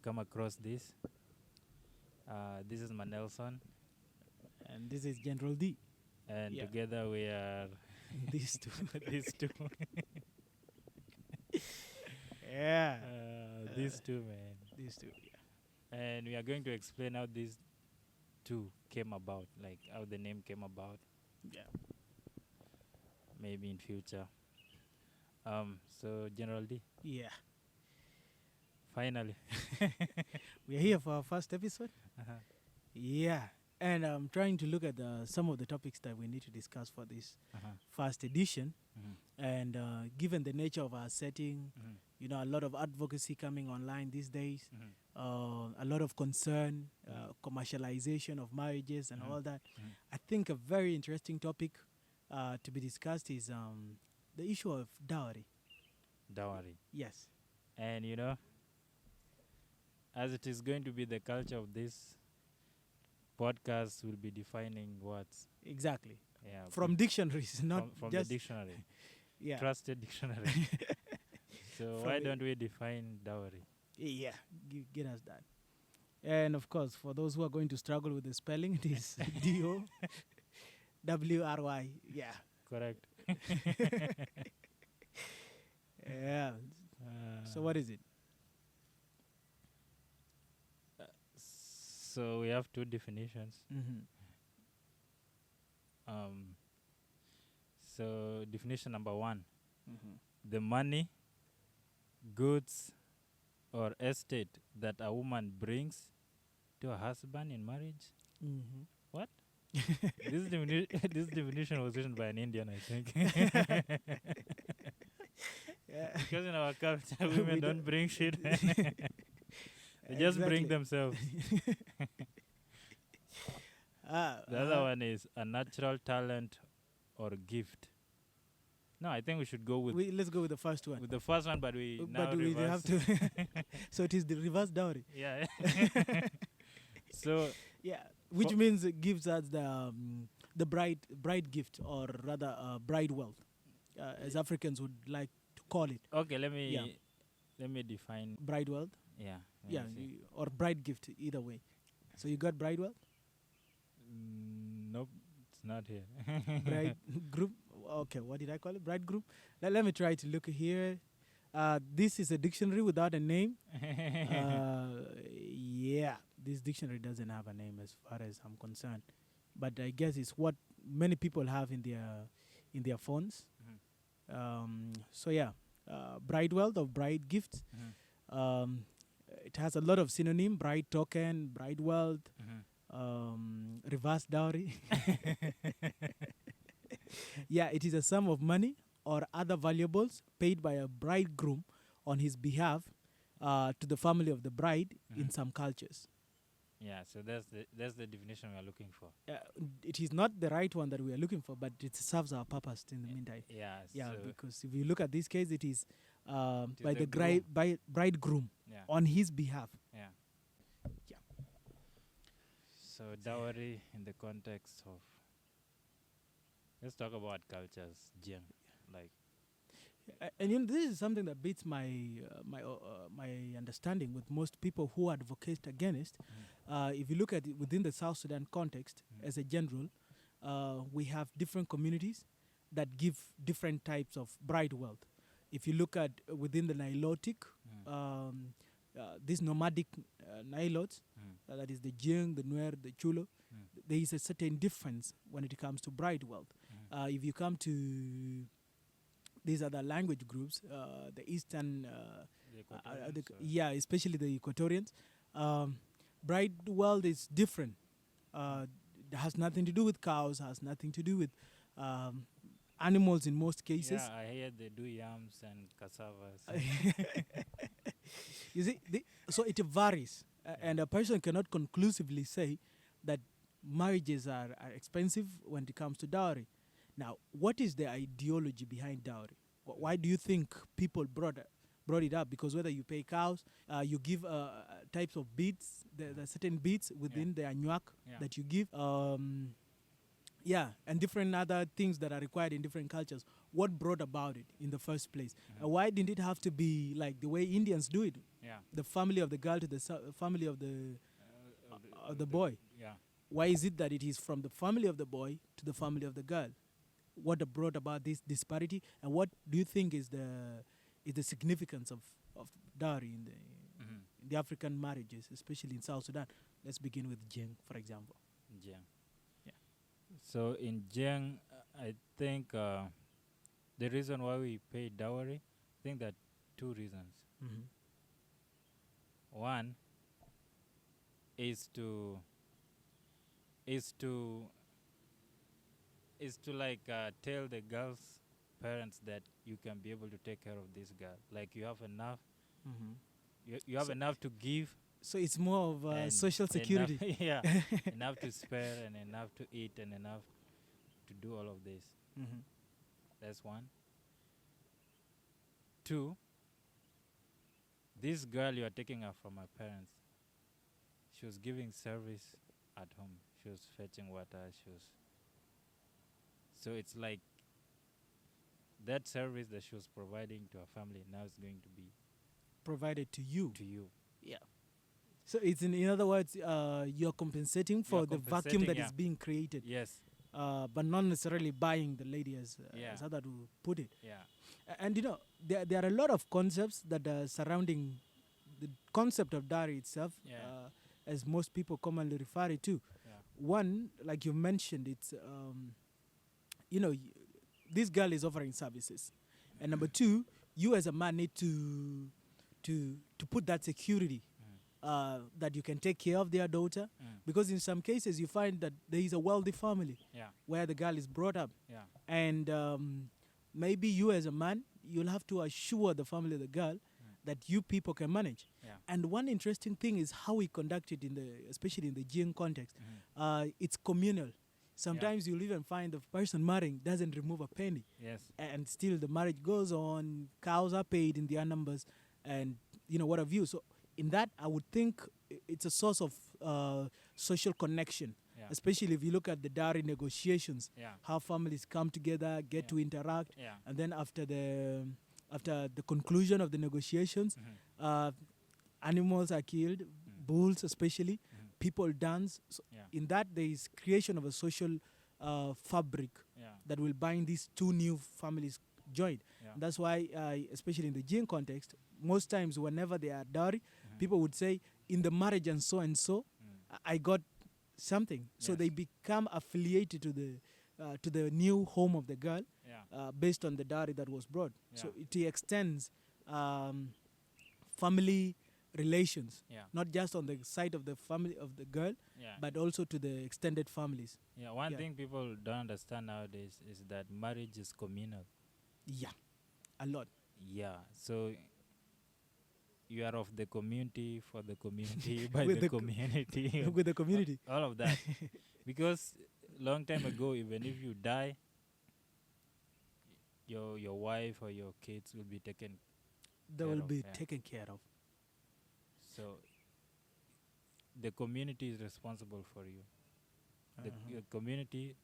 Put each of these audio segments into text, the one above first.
come across this. This is Manelson, And this is General D. and Yeah. together we are These two. these two. Yeah. These two, man. These two. Yeah. And we are going to explain how these two came about, like how the name came about, Yeah. maybe in future. So General D, Yeah. finally. We are here for our first episode. Uh-huh. Yeah. And I'm trying to look at some of the topics that we need to discuss for this Uh-huh. first edition. Mhm. And given the nature of our setting, Mhm. a lot of advocacy coming online these days, Mhm. a lot of concern, commercialization of marriages and Mhm. all that. Mhm. I think a very interesting topic to be discussed is the issue of dowry. Dowry. Yes. And as it is going to be the culture of this podcast, will be defining words. Exactly. Yeah. From dictionaries, not from just the dictionary. yeah. Trusted dictionary. So From why the- don't we define dowry? Yeah, get us that. And of course, for those who are going to struggle with the spelling, it is DOWRY. Yeah. Correct. Yeah. So what is it? So we have two definitions. Mm-hmm. So definition number 1: Mm-hmm. the money, goods, or estate that a woman brings to her husband in marriage. Mm-hmm. What? This definition was written by an Indian, I think. Yeah. Because in our culture, We women don't don't- bring shit. They just bring Exactly. themselves. The other one is a natural talent or gift. No, I think we should go with Let's go with the first one. the first one, but we now But we reverse. have to. So it is the reverse dowry. Yeah. So Yeah, which means it gives us the bride gift, or rather bride wealth, as Africans would like to call it. okay, let Yeah. me define. Bride wealth. Yeah. let Yeah, me see. or bride gift, either way. So you got bride wealth, Nope, it's not here. bride group. Okay, what did I call it? Bride group. Let me try to look here. This is a dictionary without a name. Yeah, this dictionary doesn't have a name as far as I'm concerned, but I guess it's what many people have in their phones. Mhm. So yeah, bride wealth or bride gifts. Mhm. It has a lot of synonym: bride token, bride wealth, Mhm. reverse dowry. Yeah, it is a sum of money or other valuables paid by a bridegroom on his behalf to the family of the bride in Mhm. some cultures. Yeah, so that's the definition we are looking for. It is not the right one that we are looking for, but it serves our purpose in the meantime. Yeah. Yeah, So, because if you look at this case, it is is by the the bridegroom yeah. on his behalf. Yeah. Yeah. So dowry in the context of, let's talk about cultures, Jieng. Like, And this is something that beats my understanding with most people who advocate against. If you look at it within the South Sudan context, as a general, we have different communities that give different types of bride wealth. If you look at within the Nilotic, these nomadic Nilots, that is the Jieng, the Nuer, the Chulo, there is a certain difference when it comes to bride wealth. If you come to these other language groups, the Eastern, especially the Equatorians, bride wealth is different. It has nothing to do with cows, has nothing to do with animals in most cases. yeah, I hear they do yams and cassavas. You see, so it varies, and a person cannot conclusively say that marriages are expensive when it comes to dowry. Now, what is the ideology behind dowry? Why do you think people brought it up? Because whether you pay cows, you give types of beads, the certain beads within the anuak Yeah. that you give. Yeah, and different other things that are required in different cultures. What brought about it in the first place? Why didn't it have to be like the way Indians do it? Yeah. The family of the girl to the family of the boy. Yeah. Why is it that it is from the family of the boy to the family of the girl? What brought about this disparity, and what do you think is the significance of dowry in the African marriages, especially in South Sudan? Let's begin with Jieng, for example. Jieng. Yeah. So in Jieng, I think the reason why we pay dowry, I think that two reasons. One is to like tell the girl's parents that you can be able to take care of this girl. Like you have enough. You have enough to give. So it's more of and social security. Enough, yeah, enough to spare and enough to eat and enough to do all of this. That's one. Two, this girl you are taking her from her parents, she was giving service at home. She was fetching water. So it's like that service that she was providing to her family now is going to be provided to you. Yeah. So it's in other words, you're compensating for the vacuum that is being created. Yes. But not necessarily buying the lady as how that would put it. Yeah. And you know, there are a lot of concepts that are surrounding the concept of dowry itself, as most people commonly refer it to. Yeah. One, like you mentioned, it's this girl is offering services, and number two, you as a man need to put that security that you can take care of their daughter, because in some cases you find that there is a wealthy family where the girl is brought up, and maybe you as a man, you'll have to assure the family of the girl that you people can manage. And one interesting thing is how we conduct it especially in the Jieng context. It's communal. Sometimes you'll even find the person marrying doesn't remove a penny. Yes. And still the marriage goes on, cows are paid in their numbers, and what have you. So in that, I would think it's a source of social connection, especially if you look at the dowry negotiations, how families come together, get to interact, and then after the conclusion of the negotiations, animals are killed, bulls especially, people dance. So in that, there is creation of a social fabric that will bind these two new families joined. That's why, especially in the Jieng context, most times whenever they are dowry, people would say, in the marriage and so, I got something. So they become affiliated to the new home of the girl based on the dowry that was brought. So it extends family relations, not just on the side of the family of the girl, but also to the extended families. One thing people don't understand nowadays is that marriage is communal. Yeah, a lot. Yeah, so you are of the community, for the community, by With the community. With the community. All of that. Because long time ago, even if you die, your wife or your kids will be taken They will be taken care of. So the community is responsible for you. The community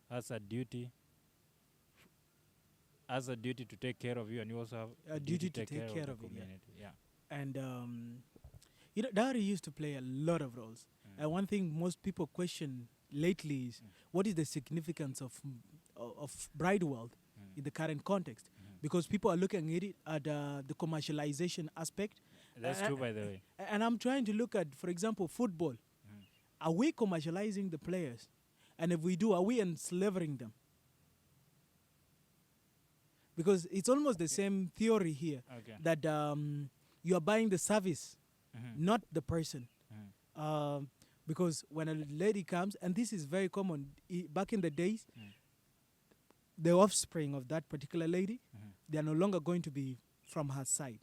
has a duty to take care of you, and you also have a duty to take care of the it. community. And dowry used to play a lot of roles. And one thing most people question lately is what is the significance of bride wealth in the current context? Because people are looking at it at the commercialization aspect. That's true, by the way. And I'm trying to look at, for example, football. Are we commercializing the players? And if we do, are we enslaving them? Because it's almost the same theory here, that you are buying the service, not the person. Because when a lady comes, and this is very common, back in the days, the offspring of that particular lady, they are no longer going to be from her side.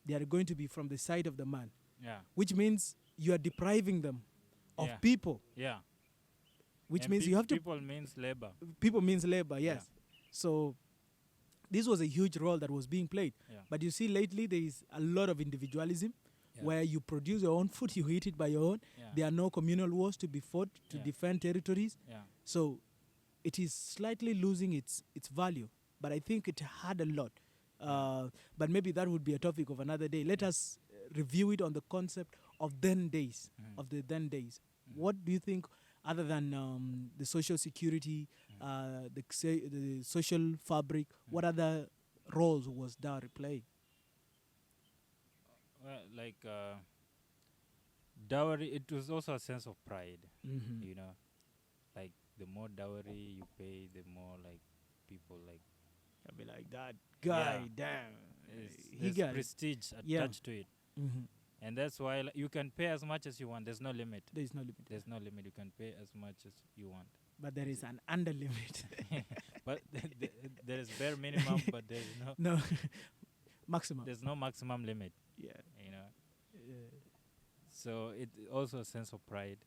They are going to be from the side of the man. Which means you are depriving them of people. Which and means you have to... People means labor. People means labor, yes. So this was a huge role that was being played. But you see, lately there is a lot of individualism, where you produce your own food, you eat it by your own. There are no communal wars to be fought to defend territories. So it is slightly losing its value. But I think it had a lot. But maybe that would be a topic of another day. Let us review it on the concept of then days, of the then days. What do you think, other than the social security, the social fabric, what other roles was dowry playing? Well, like dowry, it was also a sense of pride. Mm-hmm. You know, like the more dowry you pay, the more like people like. I'll be like, that guy, Yeah, damn, he there's got it. prestige Yeah. attached to it, Mm-hmm. and that's why you can pay as much as you want. There's no limit. There is no limit. There's no limit. You can pay as much as you want. But there is an under limit. But there is bare minimum, but there's no No, maximum. there's no maximum limit. Yeah. You know, so it also a sense of pride,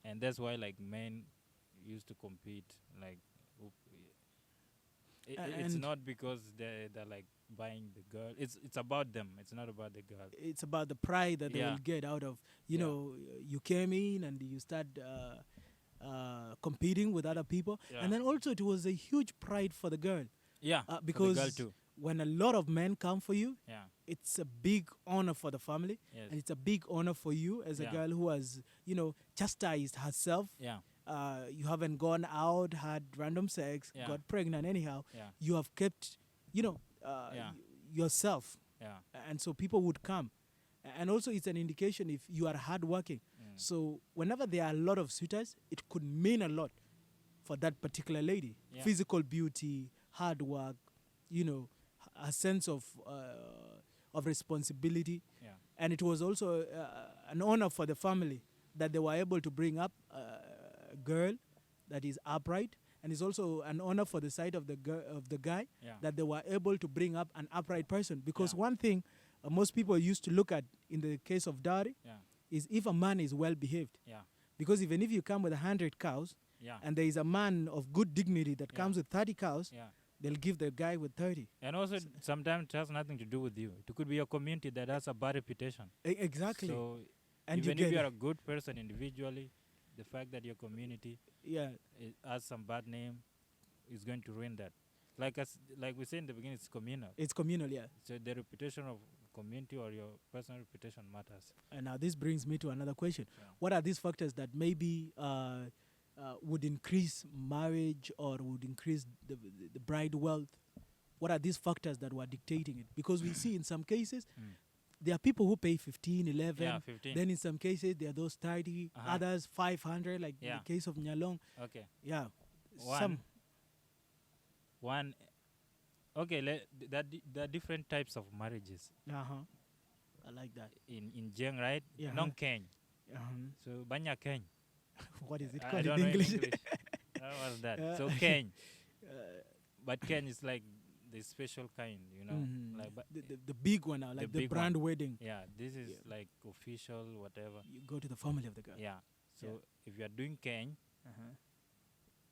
and that's why like men used to compete. Like, it's And not because they're like buying the girl. It's about them. It's not about the girl. it's about the pride that they Yeah. will get out of, you Yeah. know, you came in and you start competing with other people. Yeah. And then also it was a huge pride for the girl. Yeah, Because for the girl too. when a lot of men come for you, Yeah. it's a big honor for the family. Yes. And it's a big honor for you as a Yeah. girl who has, you know, chastised herself. Yeah. You haven't gone out, had random sex, Yeah. got pregnant anyhow. Yeah. You have kept, you know, Yeah. yourself. Yeah. And so people would come. And also it's an indication if you are hardworking. So whenever there are a lot of suitors, it could mean a lot for that particular lady. Yeah. Physical beauty, hard work, you know, a sense of responsibility. Yeah. And it was also an honor for the family that they were able to bring up a girl that is upright. And it's also an honor for the side of the guy Yeah. that they were able to bring up an upright person. Because Yeah. one thing most people used to look at in the case of dowry Yeah. is if a man is well behaved. Yeah. Because even if you come with 100 cows Yeah. and there is a man of good dignity that Yeah. comes with 30 cows, Yeah. they'll give the guy with 30. And also, sometimes it has nothing to do with you. It could be your community that has a bad reputation. Exactly. So And even you if get you're it. a good person individually, the fact that your community Yeah. has some bad name is going to ruin that. Like we said in the beginning, it's communal. It's communal, yeah. So the reputation of community or your personal reputation matters. And now this brings me to another question. Yeah. What are these factors that maybe would increase marriage or would increase the bride wealth? What are these factors that were dictating it? Because we see in some cases, there are people who pay 15, 11. Yeah, 15. Then in some cases, there are those 30, others 500, like in Yeah. the case of Nyalong. Okay. Yeah. One. Okay, there are different types of marriages Uh-huh. I like that. in Jieng, right? Yeah. Non Keny. Uh-huh. So banyak Keny. What is it I called don't in know English? in English. What's that? Yeah. So Keny. But Keny is like the special kind, you know. Mhm. Like, but The big one now, like the big brand one. wedding. yeah, this is Yeah. like official, whatever. You go to the family of the girl. Yeah. So Yeah. if you are doing Keny, Uh-huh.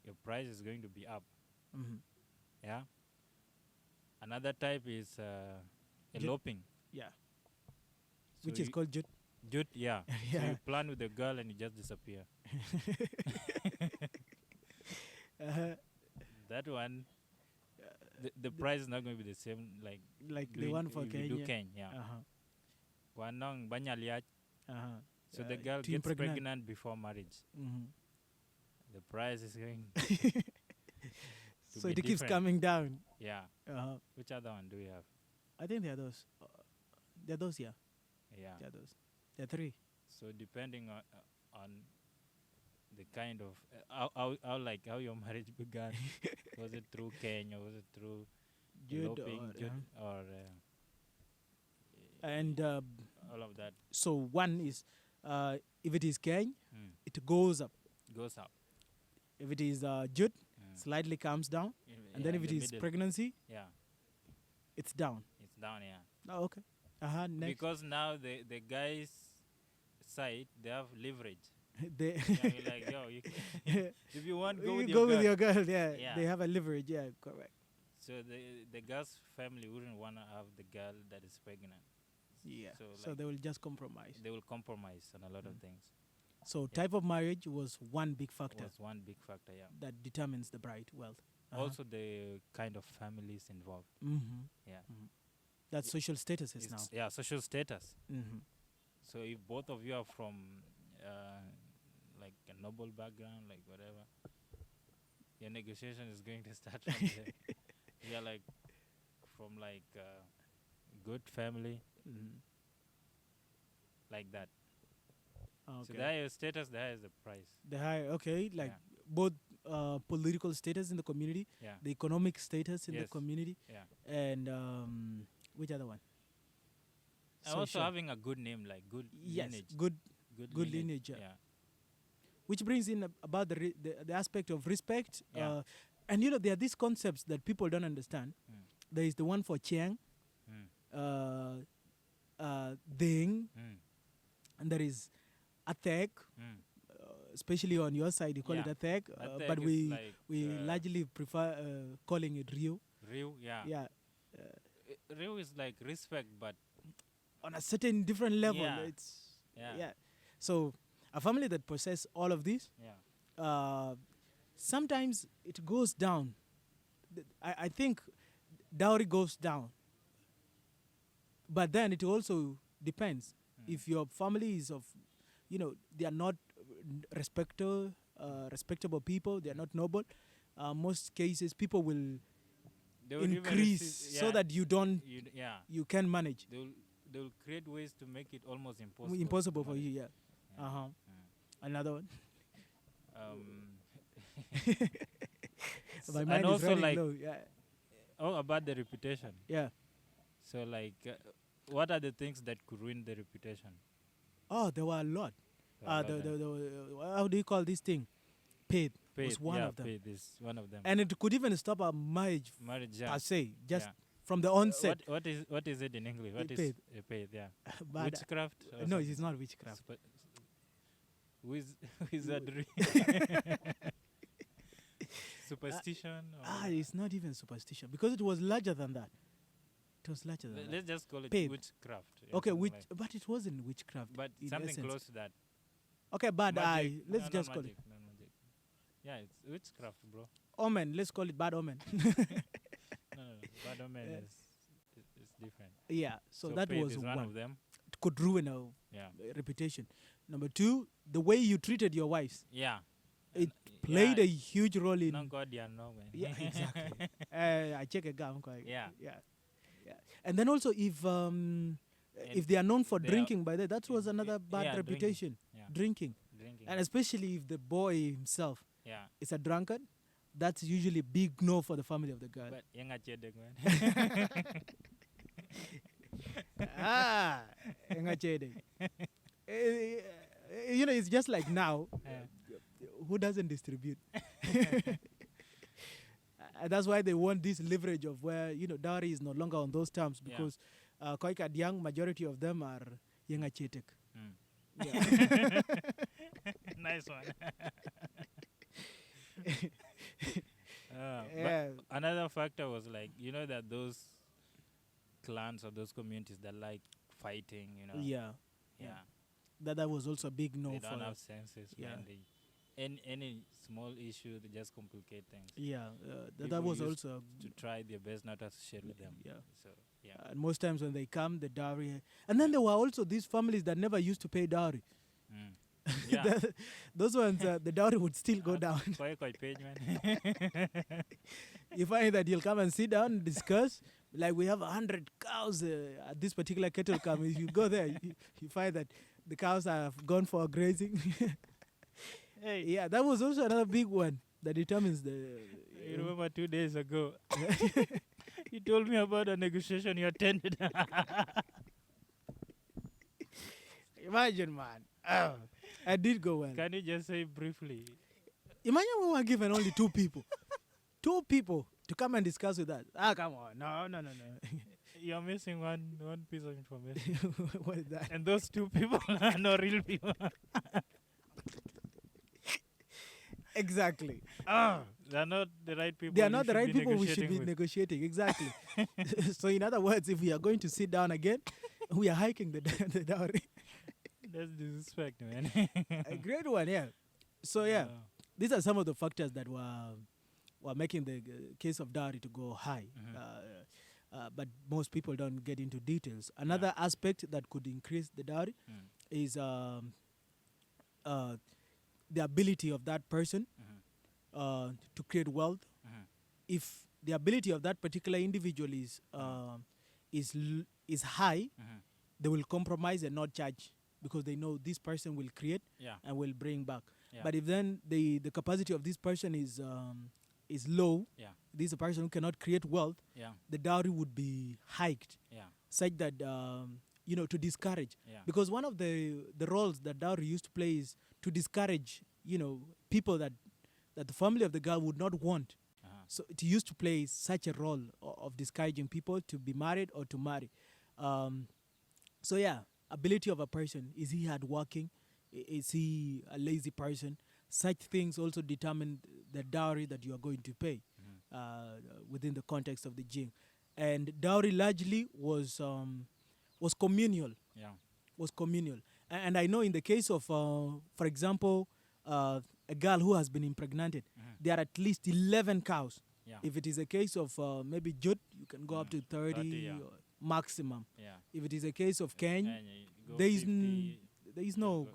your price is going to be up. Mm-hmm. Yeah. Another type is eloping. Yeah. So Which is you- called jut. Jut, yeah. So Yeah. you plan with the girl and you just disappear. Uh-huh. That one, the price is not going to be the same like Like the doing- one for if you do Kenya. Keny, yeah. Uh-huh. Wanong banyaliat. Uh-huh. So the girl teen gets pregnant before marriage. Mhm. The price is going. So be it keeps different. coming down. Yeah. Uh-huh. Which other one do we have? I think there are those. There are those, yeah. Yeah. There are those. There are three. So depending on the kind of how your marriage began, was it through Kenya? Was it through Jud eloping, or, Jud, uh-huh. or And all of that so one is, if it is Kenya, mm, it goes up. goes up? If it is Jud, Mm. slightly comes down. And Yeah, then if in it the is middle. pregnancy, yeah, it's down. it's down. Yeah. Oh, okay. Uh-huh. Next. Because now the guys' side they have leverage. They Yeah, you're like, yo, if you want, go you with go your with girl. your girl, yeah. Yeah. They have a leverage, yeah, correct. So the girl's family wouldn't want to have the girl that is pregnant. Yeah. So, So like, they will just compromise. They will compromise on a lot of things. So type of marriage was one big factor Was one big factor. Yeah. that determines the bride wealth. Also, the kind of families involved. Mm-hmm. Yeah. That social status is now. It's, yeah, social status. Mm-hmm. So if both of you are from like a noble background, like whatever, your negotiation is going to start from there. You're like from like good family, like that. Okay. So there is status, there is the price. The high, okay, like both political status in the community, Yeah. the economic status in the Yes. community, Yeah. and which other one? And also Social. having a good name, like good Yes, lineage. good Good lineage, yeah. Yeah. which brings in about the aspect of respect. Yeah. And there are these concepts that people don't understand. Mm. There is the one for Jieng, Mm. Ding, Mm. and there is Atek, Mm. especially on your side, you call it Yeah. Atek, Atek but is we like, largely prefer calling it Rio. Real, yeah. Yeah, Real is like respect, but on a certain different level. Yeah. It's yeah. So a family that possess all of these, Yeah. sometimes it goes down. I think dowry goes down, but then it also depends. If your family is of, they are not respectable people, they are not noble. Most cases, people will They will even increase receive- so yeah, that you can manage. they will create ways to make it almost impossible. Impossible for manage. you, yeah. Yeah. Another one. S- My and mind is also running like low. Yeah. about the reputation. Yeah. So like, what are the things that could ruin the reputation? Oh, there were a lot. Well, How do you call this thing? Paid was paid, one yeah, of them. paid is one of them. And it could even stop a marriage Marriage, yeah. per se, just Yeah. from the onset. What is it in English? What is Paid. paid? Yeah. But Witchcraft? or no, something? it's not witchcraft. Wizardry. Superstition. or- It's not even superstition because it was larger than that. It was larger than that. Let's just call it Paid. witchcraft. yeah, Okay, something like- but it wasn't witchcraft. but in something essence. close to that. Okay, bad eye. Magic. Let's No, just not call magic, not magic. Yeah, it's witchcraft, bro. it omen. Let's call it bad omen. No. Bad omen Yeah. is different. Yeah. So that paid was is one of them. It could ruin our Yeah. reputation. Number two, the way you treated your wives. Yeah. It played yeah. a huge role in. No God, yeah, no man. Yeah, exactly. I check a gum. Yeah. Yeah. And then also, if they are known for they are- drinking, by that was another bad yeah, drinking. reputation. Yeah. Drinking, Drinking. and especially if the boy himself yeah. is a drunkard, that's usually big no for the family of the girl. But yang achedek, man. Engachede. It's just like now. Who doesn't distribute? That's why they want this leverage of where dowry is no longer on those terms because quite a young majority of them are yengachetek. Yeah. Nice one. Yeah. But another factor was like, that those clans or those communities that like fighting, Yeah. Yeah. That was also a big no They for don't have senses, yeah. man. Any small issue, they just complicate things. yeah. That People was used also To try their best not to associate with them. Yeah. So, yeah. and most times when they come, the dowry, and then there were also these families that never used to pay dowry. Mm. Yeah. Those ones, the dowry would still go down. Quite page, man. You find that you'll come and sit down and discuss. Like we have 100 cows at this particular kettle camp. If you go there, you find that the cows have gone for grazing. Hey. Yeah, that was also another big one that determines the. You remember 2 days ago, you told me about a negotiation you attended. Imagine, man. Oh, I did go well. Can you just say briefly? Imagine we were given only 2 people. 2 people to come and discuss with us. Come on. No. You're missing one piece of information. What is that? And those 2 people are not real people. Exactly. They're not the right people. They are you not the should right be people we should be with. negotiating. Exactly. So, in other words, if we are going to sit down again, we are hiking the dowry. That's disrespect, man. A great one, yeah. So yeah, these are some of the factors that were making the case of dowry to go high. But most people don't get into details. Another aspect that could increase the dowry is the ability of that person to create wealth. If the ability of that particular individual is high, they will compromise and not charge because they know this person will create and will bring back. But if then the capacity of this person is low, this is a person who cannot create wealth, the dowry would be hiked such that to discourage. Because one of the roles that dowry used to play is to discourage people that the family of the girl would not want. So it used to play such a role of discouraging people to be married or to marry. So yeah, ability of a person. Is he hardworking? Is he a lazy person? Such things also determine the dowry that you are going to pay within the context of the Jieng. And dowry largely was communal. Was communal. And I know in the case of, for example, a girl who has been impregnated, there are at least 11 cows. If it is a case of maybe jute, you can go up to 30 or maximum. If it is a case of Kenya, there is no.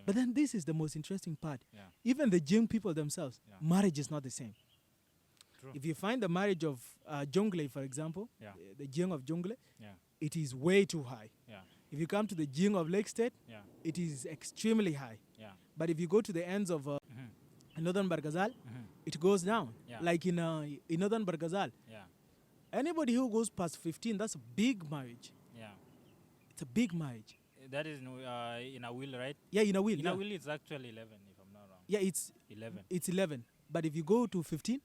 But then this is the most interesting part. Even the Jieng people themselves, marriage is not the same. True. If you find the marriage of Jonglei, for example, the Jieng of Jonglei, it is way too high. If you come to the Jieng of Lake State, it is extremely high. But if you go to the ends of Northern Bargazal, it goes down. Like in Northern Bargazal, anybody who goes past 15, that's a big marriage. It's a big marriage. That is in a will, right? Yeah, in a will. In a will, it's actually 11, if I'm not wrong. Yeah, it's 11. It's 11. But if you go to 15,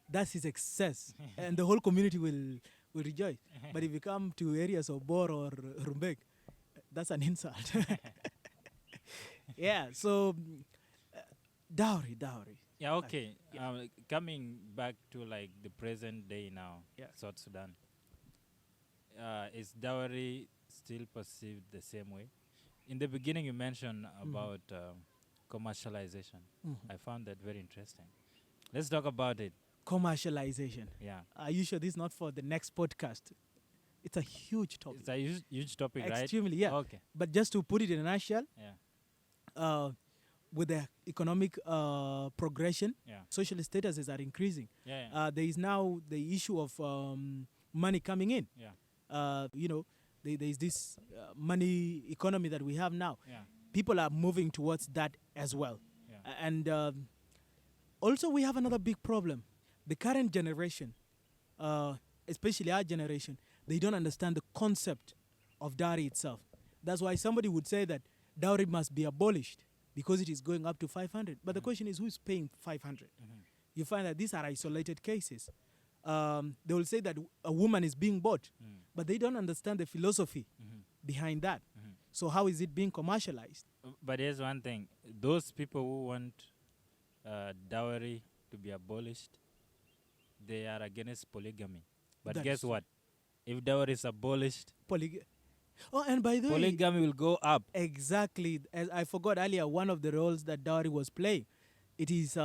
that's his excess. And the whole community will rejoice. But if you come to areas of Bor or Rumbek, that's an insult. Yeah, so dowry. Yeah, okay. Coming back to like the present day now, South Sudan, is dowry still perceived the same way? In the beginning, you mentioned about commercialization. I found that very interesting. Let's talk about it. Commercialization. Yeah. Are you sure this is not for the next podcast? It's a huge topic. It's a huge topic, right? Extremely, yeah. Okay. But just to put it in a nutshell, with the economic progression, social statuses are increasing. There is now the issue of money coming in. There is this money economy that we have now. People are moving towards that as well. And also we have another big problem. The current generation, especially our generation, they don't understand the concept of dowry itself. That's why somebody would say that dowry must be abolished because it is going up to 500. But the question is, who's paying 500? You find that these are isolated cases. They will say that a woman is being bought, but they don't understand the philosophy behind that. So how is it being commercialized? But here's one thing. Those people who want dowry to be abolished, they are against polygamy. But That guess is what? If dowry is abolished, Oh, and by the way, polygamy will go up. exactly, as I forgot earlier, one of the roles that dowry was playing, it is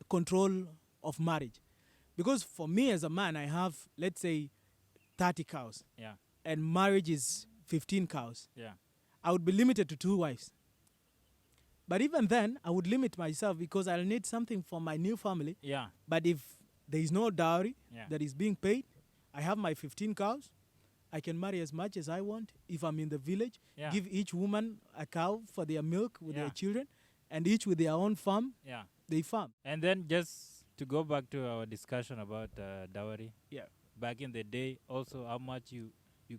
control of marriage. Because for me as a man, I have, let's say, 30 cows. And marriage is 15 cows. I would be limited to 2 wives. But even then, I would limit myself because I'll need something for my new family. But if there is no dowry that is being paid, I have my 15 cows. I can marry as much as I want. If I'm in the village, give each woman a cow for their milk with their children, and each with their own farm, they farm. And then just to go back to our discussion about dowry. Back in the day, also how much you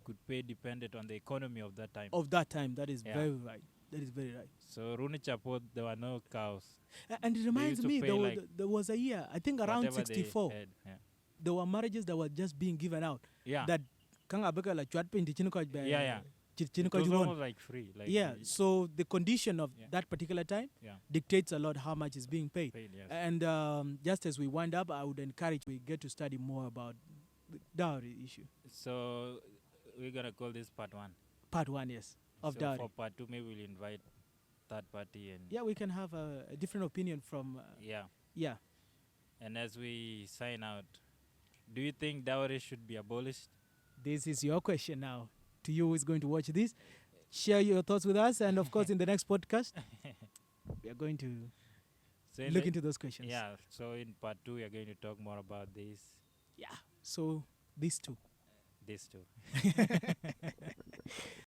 could pay depended on the economy of that time. Of that time, that is very right. That is very right. So Runi Chapo, there were no cows. And it reminds me, like there was a year, I think around whatever they 64, had, there were marriages that were just being given out. That it was almost like free. Like so the condition of that particular time dictates a lot how much is being paid. And just as we wind up, I would encourage we get to study more about the dowry issue. So we're going to call this part 1. Part 1, yes. of So dowry. for part 2, maybe we'll invite third party and Yeah, we can have a different opinion from. yeah. Yeah. And as we sign out, do you think dowry should be abolished? This is your question now. To you who is going to watch this, share your thoughts with us, and of course, in the next podcast, we are going to So in look the- into those questions. Yeah. So in part 2, we are going to talk more about Yeah. So these two. these two.